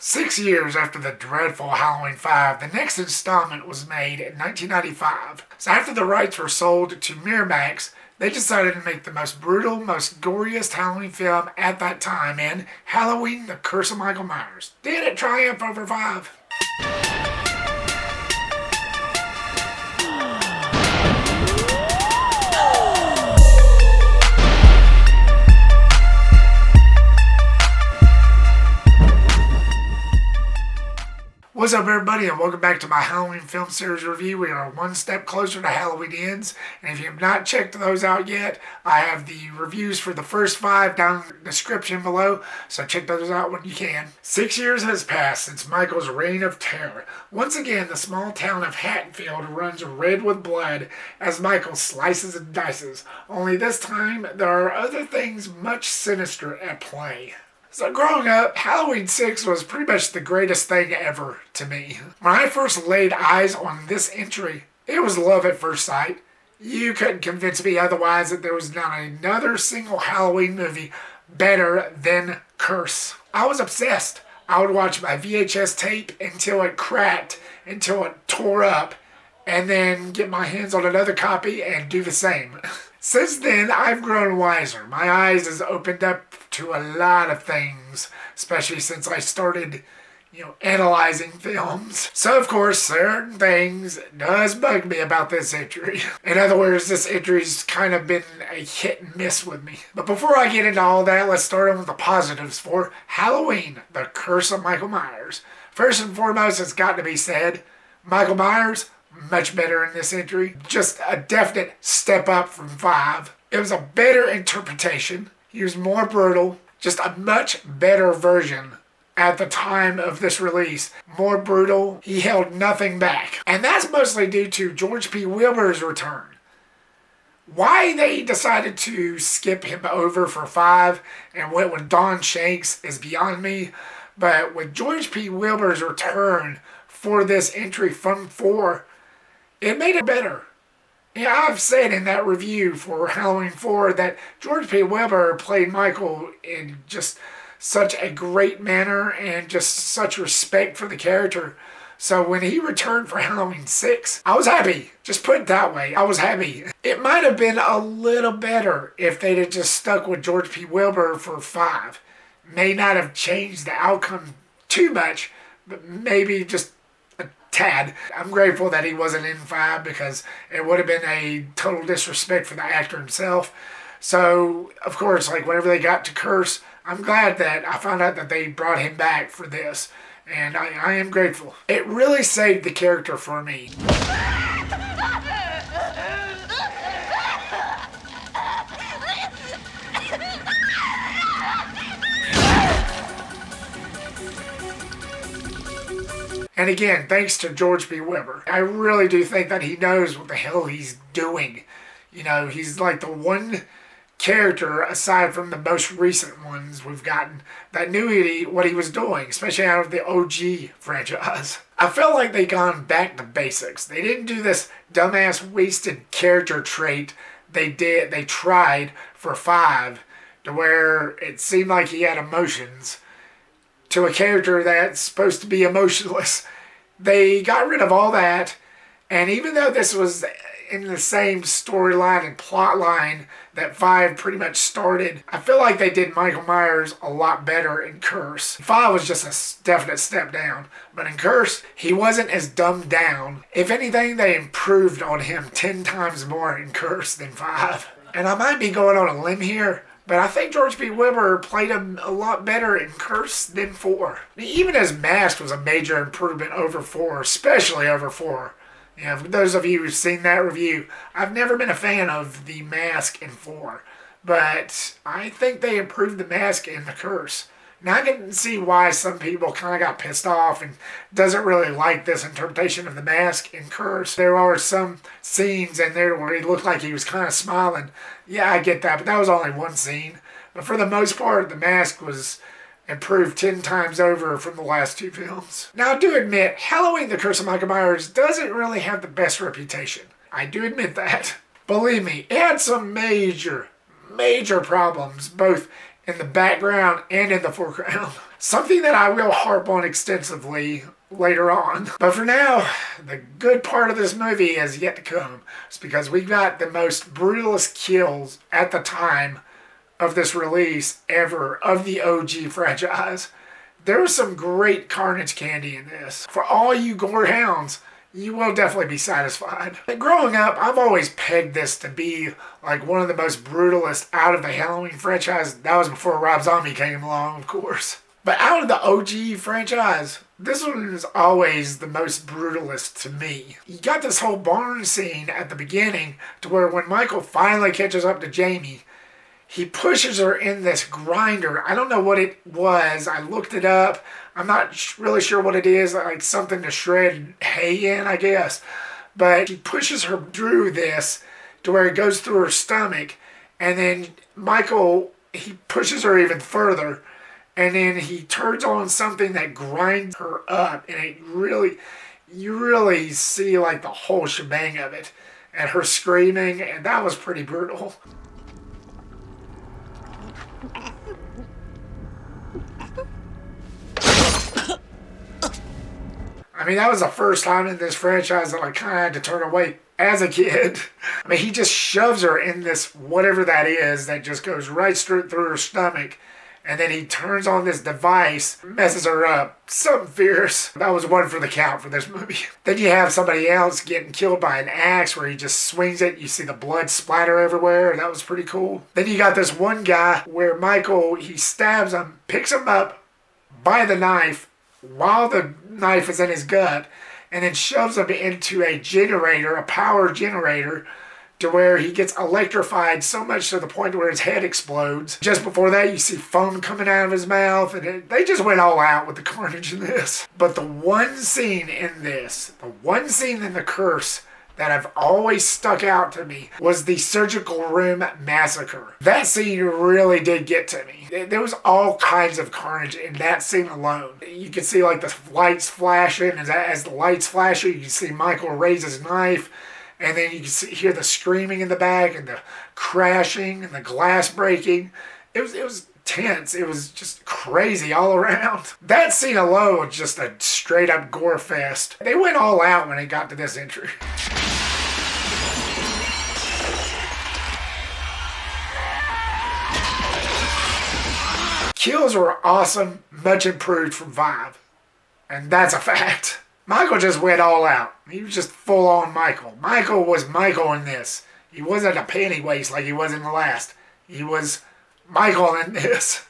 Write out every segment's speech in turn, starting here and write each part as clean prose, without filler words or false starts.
6 years after the dreadful Halloween 5, the next installment was made in 1995. So after the rights were sold to Miramax, they decided to make the most brutal, most goriest Halloween film at that time in Halloween, The Curse of Michael Myers. Did it triumph over 5? What's up, everybody, and welcome back to my Halloween film series review. We are one step closer to Halloween Ends, and if you have not checked those out yet, I have the reviews for the first 5 down in the description below, so check those out when you can. 6 years has passed since Michael's reign of terror. Once again, the small town of Haddonfield runs red with blood as Michael slices and dices, only this time there are other things much sinister at play. So growing up, Halloween 6 was pretty much the greatest thing ever to me. When I first laid eyes on this entry, it was love at first sight. You couldn't convince me otherwise that there was not another single Halloween movie better than Curse. I was obsessed. I would watch my VHS tape until it cracked, until it tore up, and then get my hands on another copy and do the same. Since then, I've grown wiser. My eyes has opened up to a lot of things, especially since I started, analyzing films. So, of course, certain things does bug me about this entry. In other words, this entry's kind of been a hit and miss with me. But before I get into all that, let's start on with the positives for Halloween, The Curse of Michael Myers. First and foremost, it's got to be said, Michael Myers, much better in this entry. Just a definite step up from 5. It was a better interpretation. He was more brutal. Just a much better version at the time of this release. More brutal. He held nothing back. And that's mostly due to George P. Wilbur's return. Why they decided to skip him over for 5 and went with Don Shanks is beyond me. But with George P. Wilbur's return for this entry from 4, it made it better. Yeah, I've said in that review for Halloween 4 that George P. Wilbur played Michael in just such a great manner and just such respect for the character. So when he returned for Halloween 6, I was happy. Just put it that way, I was happy. It might have been a little better if they'd have just stuck with George P. Wilbur for 5. May not have changed the outcome too much, but maybe just tad. I'm grateful that he wasn't in 5 because it would have been a total disrespect for the actor himself. So, of course, whenever they got to Curse, I'm glad that I found out that they brought him back for this. And I am grateful. It really saved the character for me. And again, thanks to George P. Wilbur. I really do think that he knows what the hell he's doing. He's like the one character, aside from the most recent ones we've gotten, that knew what he was doing, especially out of the OG franchise. I felt like they gone back to basics. They didn't do this dumbass wasted character trait they tried for 5, to where it seemed like he had emotions, to a character that's supposed to be emotionless. They got rid of all that, and even though this was in the same storyline and plot line that 5 pretty much started, I feel like they did Michael Myers a lot better in Curse. 5 was just a definite step down, but in Curse, he wasn't as dumbed down. If anything, they improved on him 10 times more in Curse than 5. And I might be going on a limb here, but I think George P. Wilbur played him a lot better in Curse than 4. Even his mask was a major improvement over 4, especially over 4. For those of you who've seen that review, I've never been a fan of the mask in 4, but I think they improved the mask in The Curse. Now I can see why some people kind of got pissed off and doesn't really like this interpretation of the mask in Curse. There are some scenes in there where he looked like he was kind of smiling. Yeah, I get that, but that was only one scene. But for the most part, the mask was improved 10 times over from the last 2 films. Now I do admit, Halloween The Curse of Michael Myers doesn't really have the best reputation. I do admit that. Believe me, it had some major problems, both in the background and in the foreground. something that I will harp on extensively later on. But for now, the good part of this movie is yet to come. It's because we got the most brutalist kills at the time of this release ever of the OG franchise. There was some great carnage candy in this. For all you gore hounds, you will definitely be satisfied. And growing up, I've always pegged this to be like one of the most brutalist out of the Halloween franchise. That was before Rob Zombie came along, of course. But out of the OG franchise, this one is always the most brutalist to me. You got this whole barn scene at the beginning to where when Michael finally catches up to Jamie, he pushes her in this grinder. I don't know what it was. I looked it up. I'm not really sure what it is. Like something to shred hay in, I guess. But he pushes her through this to where it goes through her stomach. And then Michael, he pushes her even further. And then he turns on something that grinds her up. And you really see like the whole shebang of it. And her screaming. And that was pretty brutal. I mean, that was the first time in this franchise that I kind of had to turn away as a kid. I mean, he just shoves her in this whatever that is that just goes right straight through her stomach. And then he turns on this device, messes her up. Something fierce. That was one for the count for this movie. Then you have somebody else getting killed by an axe where he just swings it. You see the blood splatter everywhere. That was pretty cool. Then you got this one guy where Michael, he stabs him, picks him up by the knife while the knife is in his gut, and then shoves him into a generator, a power generator, to where he gets electrified so much to the point where his head explodes. Just before that, you see foam coming out of his mouth, and they just went all out with the carnage in this. But the one scene in this, the one scene in The Curse that have always stuck out to me was the surgical room massacre. That scene really did get to me. There was all kinds of carnage in that scene alone. You can see like the lights flashing, as the lights flash, you can see Michael raise his knife, and then you can hear the screaming in the back and the crashing and the glass breaking. It was tense. It was just crazy all around. That scene alone was just a straight up gore fest. They went all out when it got to this entry. Kills were awesome, much improved from 5. And that's a fact. Michael just went all out. He was just full on Michael. Michael was Michael in this. He wasn't a panty waist like he was in the last. He was Michael in this.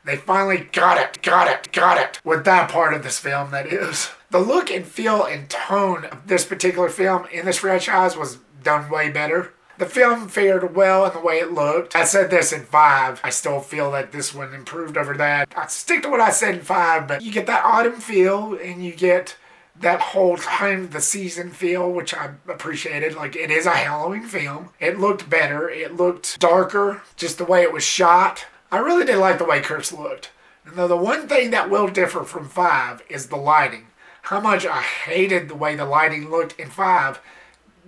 They finally got it with that part of this film, that is. The look and feel and tone of this particular film in this franchise was done way better. The film fared well in the way it looked. I said this in 5. I still feel that this one improved over that. I stick to what I said in 5, but you get that autumn feel and you get that whole time of the season feel, which I appreciated. Like, it is a Halloween film. It looked better. It looked darker, just the way it was shot. I really did like the way Curse looked. And though the one thing that will differ from 5 is the lighting. How much I hated the way the lighting looked in 5.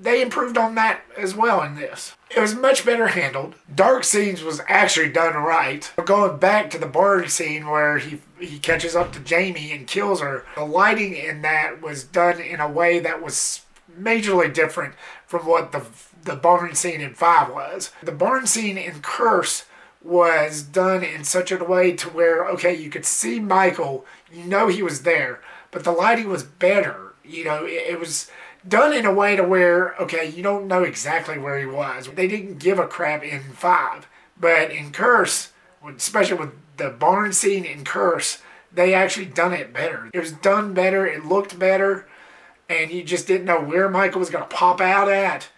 They improved on that as well in this. It was much better handled. Dark scenes was actually done right. Going back to the barn scene where he catches up to Jamie and kills her, the lighting in that was done in a way that was majorly different from what the barn scene in 5 was. The barn scene in Curse was done in such a way to where, okay, you could see Michael, you know he was there, but the lighting was better. You know, it was done in a way to where, okay, you don't know exactly where he was. They didn't give a crap in 5. But in Curse, especially with the barn scene in Curse, they actually done it better. It was done better, it looked better, and you just didn't know where Michael was going to pop out at.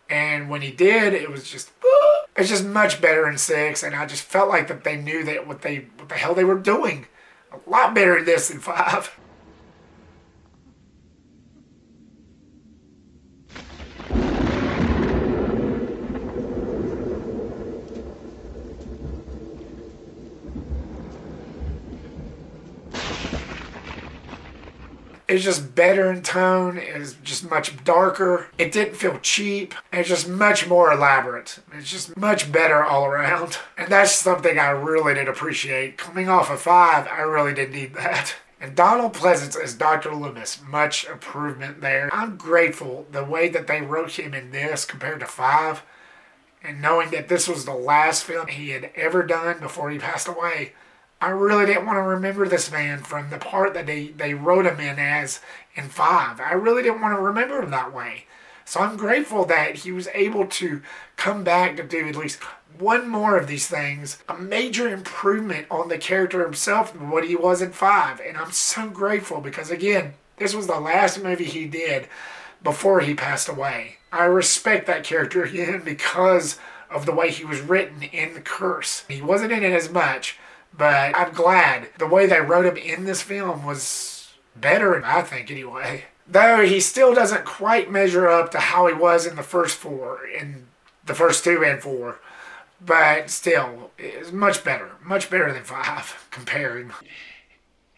And when he did, it was just, it's just much better in 6, and I just felt like that they knew that what the hell they were doing. A lot better in this than 5. is just better in tone. It's just much darker. It didn't feel cheap. It's just much more elaborate. It's just much better all around. And that's something I really did appreciate. Coming off of 5, I really did need that. And Donald Pleasence as Dr. Loomis, much improvement there. I'm grateful the way that they wrote him in this compared to 5. And knowing that this was the last film he had ever done before he passed away, I really didn't want to remember this man from the part that they wrote him in as in 5. I really didn't want to remember him that way. So I'm grateful that he was able to come back to do at least one more of these things. A major improvement on the character himself than what he was in 5. And I'm so grateful because, again, this was the last movie he did before he passed away. I respect that character again because of the way he was written in The Curse. He wasn't in it as much, but I'm glad the way they wrote him in this film was better, I think, anyway. Though he still doesn't quite measure up to how he was in the first 4, in the first 2 and 4. But still, it's much better than 5, comparing.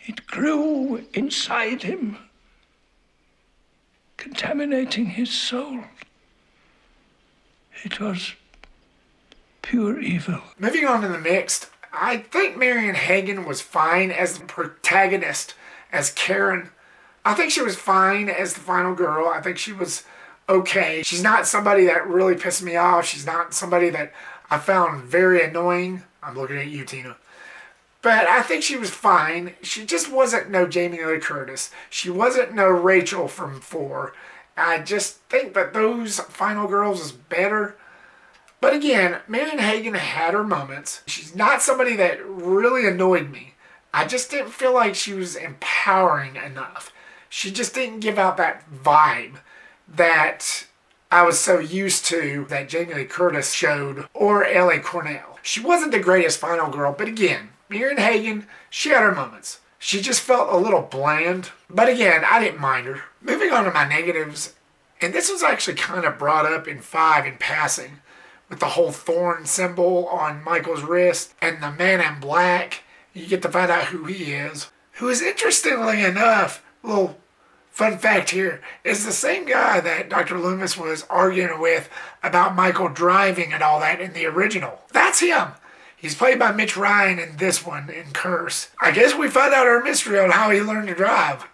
It grew inside him, contaminating his soul. It was pure evil. Moving on to the mixed, I think Marianne Hagan was fine as the protagonist, as Karen. I think she was fine as the final girl. I think she was okay. She's not somebody that really pissed me off. She's not somebody that I found very annoying. I'm looking at you, Tina. But I think she was fine. She just wasn't no Jamie Lee Curtis. She wasn't no Rachel from 4. I just think that those final girls is better. But again, Marianne Hagan had her moments. She's not somebody that really annoyed me. I just didn't feel like she was empowering enough. She just didn't give out that vibe that I was so used to that Jamie Lee Curtis showed, or Ellie Cornell. She wasn't the greatest final girl, but again, Marianne Hagan, she had her moments. She just felt a little bland, but again, I didn't mind her. Moving on to my negatives, and this was actually kind of brought up in 5 in passing, with the whole thorn symbol on Michael's wrist, and the man in black. You get to find out who he is. Who is, interestingly enough, little fun fact here, is the same guy that Dr. Loomis was arguing with about Michael driving and all that in the original. That's him. He's played by Mitch Ryan in this one, in Curse. I guess we find out our mystery on how he learned to drive.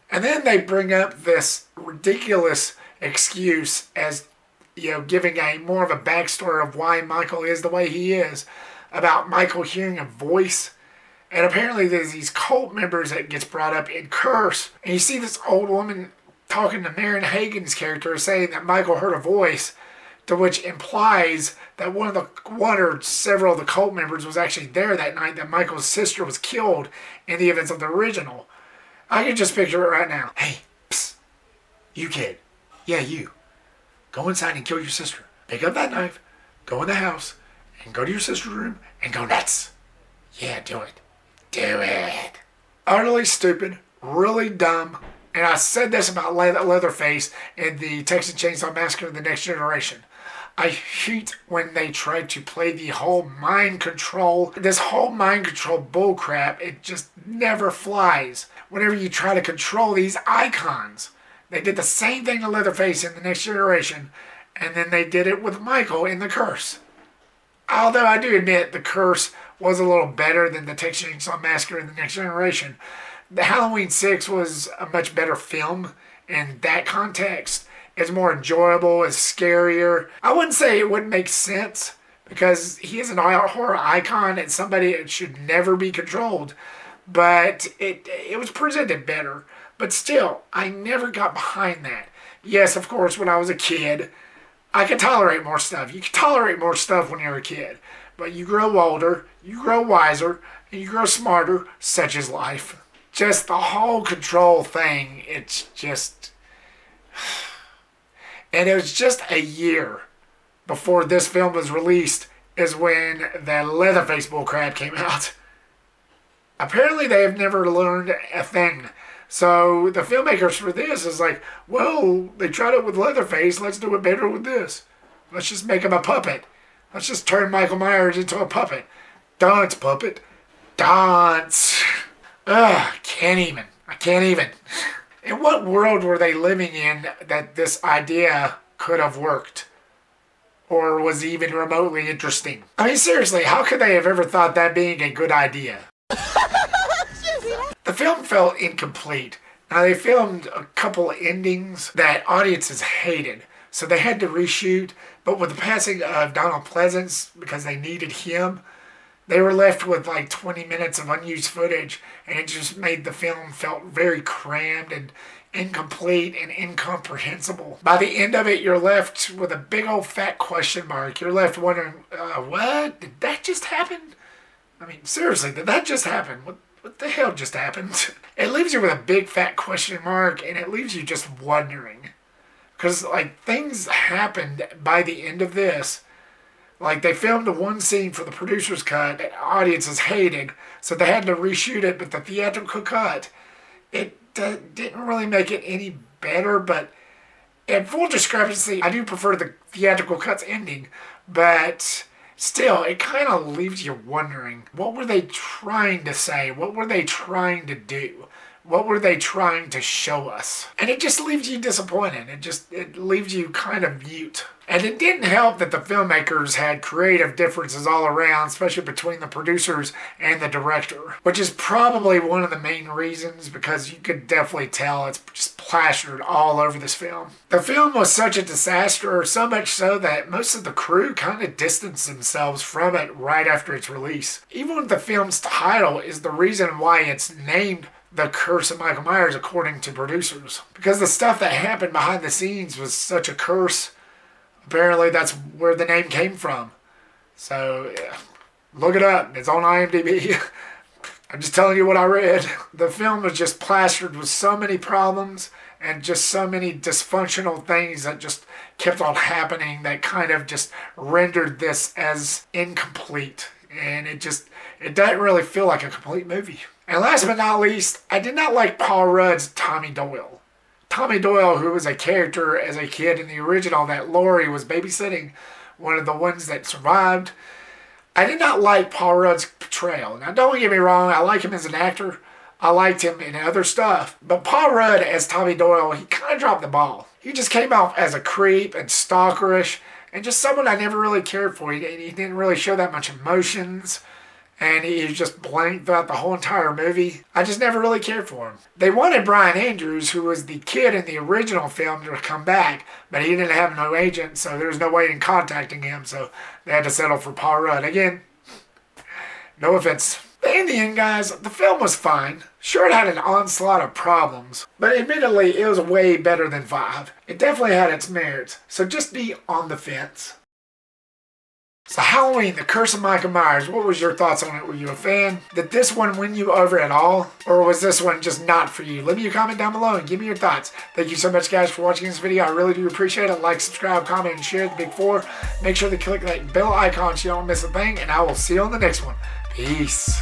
And then they bring up this ridiculous excuse as, giving a more of a backstory of why Michael is the way he is, about Michael hearing a voice. And apparently there's these cult members that gets brought up in Curse. And you see this old woman talking to Marianne Hagan's character saying that Michael heard a voice, to which implies that one or several of the cult members was actually there that night that Michael's sister was killed in the events of the original. I can just picture it right now. Hey, psst, you kid. Yeah, you. Go inside and kill your sister. Pick up that knife, go in the house, and go to your sister's room and go nuts. Yeah, do it. Do it. Utterly stupid, really dumb, and I said this about Leatherface in the Texas Chainsaw Massacre: The Next Generation. I hate when they try to play the whole mind control. This whole mind control bullcrap, it just never flies. Whenever you try to control these icons. They did the same thing to Leatherface in The Next Generation, and then they did it with Michael in The Curse. Although I do admit The Curse was a little better than the Texas Chainsaw Massacre in The Next Generation. The Halloween 6 was a much better film in that context. It's more enjoyable, it's scarier. I wouldn't say it wouldn't make sense, because he is an horror icon and somebody that should never be controlled. But it was presented better. But still, I never got behind that. Yes, of course, when I was a kid, I could tolerate more stuff. You can tolerate more stuff when you're a kid. But you grow older, you grow wiser, and you grow smarter, such is life. Just the whole control thing, it's just... And it was just a year before this film was released is when the Leatherface bullcrap came out. Apparently they have never learned a thing. So the filmmakers for this is like, well, they tried it with Leatherface, let's do it better with this. Let's just make him a puppet. Let's just turn Michael Myers into a puppet. Dance, puppet. Dance. Ugh, I can't even. In what world were they living in that this idea could have worked? Or was even remotely interesting? I mean, seriously, how could they have ever thought that being a good idea? The film felt incomplete. Now, they filmed a couple endings that audiences hated, so they had to reshoot, but with the passing of Donald Pleasence, because they needed him, they were left with like 20 minutes of unused footage, and it just made the film felt very crammed and incomplete and incomprehensible. By the end of it, you're left with a big old fat question mark. You're left wondering, what? Did that just happen? I mean, seriously, did that just happen? What the hell just happened? It leaves you with a big fat question mark, and it leaves you just wondering. Because, like, things happened by the end of this. Like, they filmed the one scene for the producer's cut that audiences hated, so they had to reshoot it, but the theatrical cut, it didn't really make it any better, but in full discrepancy, I do prefer the theatrical cut's ending, but still, it kind of leaves you wondering, what were they trying to say? What were they trying to do? What were they trying to show us? And it just leaves you disappointed. It leaves you kind of mute. And it didn't help that the filmmakers had creative differences all around, especially between the producers and the director, which is probably one of the main reasons, because you could definitely tell it's just plastered all over this film. The film was such a disaster, so much so that most of the crew kind of distanced themselves from it right after its release. Even the film's title is the reason why it's named The Curse of Michael Myers, according to producers. Because the stuff that happened behind the scenes was such a curse. Apparently that's where the name came from. So, yeah, look it up. It's on IMDb. I'm just telling you what I read. The film was just plastered with so many problems and just so many dysfunctional things that just kept on happening that kind of just rendered this as incomplete. And it doesn't really feel like a complete movie. And last but not least, I did not like Paul Rudd's Tommy Doyle. Tommy Doyle, who was a character as a kid in the original that Laurie was babysitting, one of the ones that survived. I did not like Paul Rudd's portrayal. Now, don't get me wrong, I like him as an actor. I liked him in other stuff. But Paul Rudd as Tommy Doyle, he kind of dropped the ball. He just came off as a creep and stalkerish and just someone I never really cared for. He didn't really show that much emotions. And he was just blank throughout the whole entire movie. I just never really cared for him. They wanted Brian Andrews, who was the kid in the original film, to come back, but he didn't have no agent, so there was no way in contacting him, so they had to settle for Paul Rudd. Again, no offense. But in the end, guys, the film was fine. Sure, it had an onslaught of problems, but admittedly, it was way better than 5. It definitely had its merits, so just be on the fence. So Halloween, The Curse of Michael Myers, what was your thoughts on it? Were you a fan? Did this one win you over at all? Or was this one just not for you? Leave me a comment down below and give me your thoughts. Thank you so much, guys, for watching this video. I really do appreciate it. Like, subscribe, comment, and share the big 4. Make sure to click that bell icon so you don't miss a thing, and I will see you on the next one. Peace.